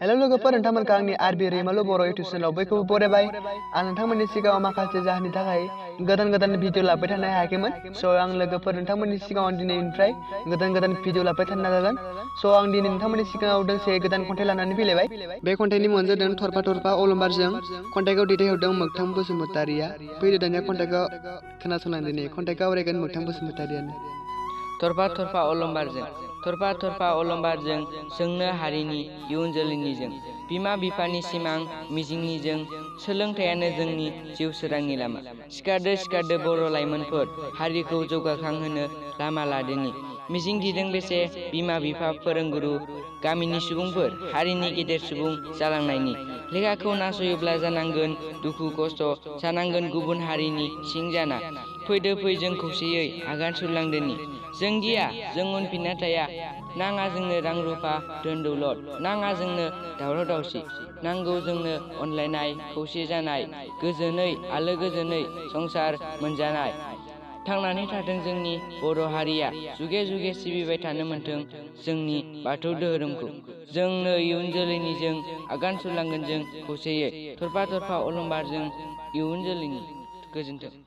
Hello लोगोफोर नोंथांमोनखौ आंनि रविमालु बर' YouTube चेनेलाव बयखौबो बरायबाय। आं नोंथांमोननि सिगाङाव माखासे जाहोननि थाखाय गोदान भिडिअ लाबोबाय थानो हायाखैमोन। स' आं लोगोफोर नोंथांमोननि सिगाङाव दिनैनिफ्राय गोदान भिडिअ लाबोबाय थानो नाजागोन। स' आं दिनै नोंथांमोननि सिगाङाव दोंसे गोदान खन्थाइ लानानै फैलायबाय। बे खन्थाइनि मुङानो जादों थरफा थरफा अलंबारजों। खन्थाइखौ दैथायहरदों मोगथां बसुमतारिया। फैदो दानिया खन्थाइखौ खोनासंलांदो। दिनै खन्थाइखौ आवरायगोन मोगथां बसुमतारियानो। थरफा थरफा अलंबारजों थरफा थरफा अलंबारजों जोंनो हारिनि इयुन जोलैनिजों बिमा बिफानि सिमां मिजिंनिजों सोलोंथाइयानो जोंनि जिउ सोरांनि लामा। सिखारदो बर' लाइमोनफोर हारिखौ जौगाखांहोनो लामा लादोनि मिजिं दिदों बेसे बिमा बिफा फोरोंगुरु गामिनि सुबुंफोर हारिनि गेदेर सुबुं जालांनायनि। लेखाखौ नासयोब्ला जानांगोन दुखु खस्थ' जानांगोन गुबुन हारिनि सिं जाना। फैदो फै जों खौसेयै आगान सुरलांदोनि जों गिया जों उनफिनना थाया। नाङा जोंनो रां रुफा धोन दौलत नाङा जोंनो दावराव दावसि। नांगौ जोंनो अनलायनाय खौसे जानाय गोजोनै आलो गोजोनै संसार मोनजानाय। थांनानै थाथों जोंनि बर' हारिया जुगे जुगे सिबिबाय थानो मोनथों जोंनि बाथौ धोरोमखौ। जोंनो इयुन जोलैनिजों आगान सुरलांगोन जों खौसेयै थरफा थरफा अलंबारजों इयुन जोलैनि। गोजोन्थों।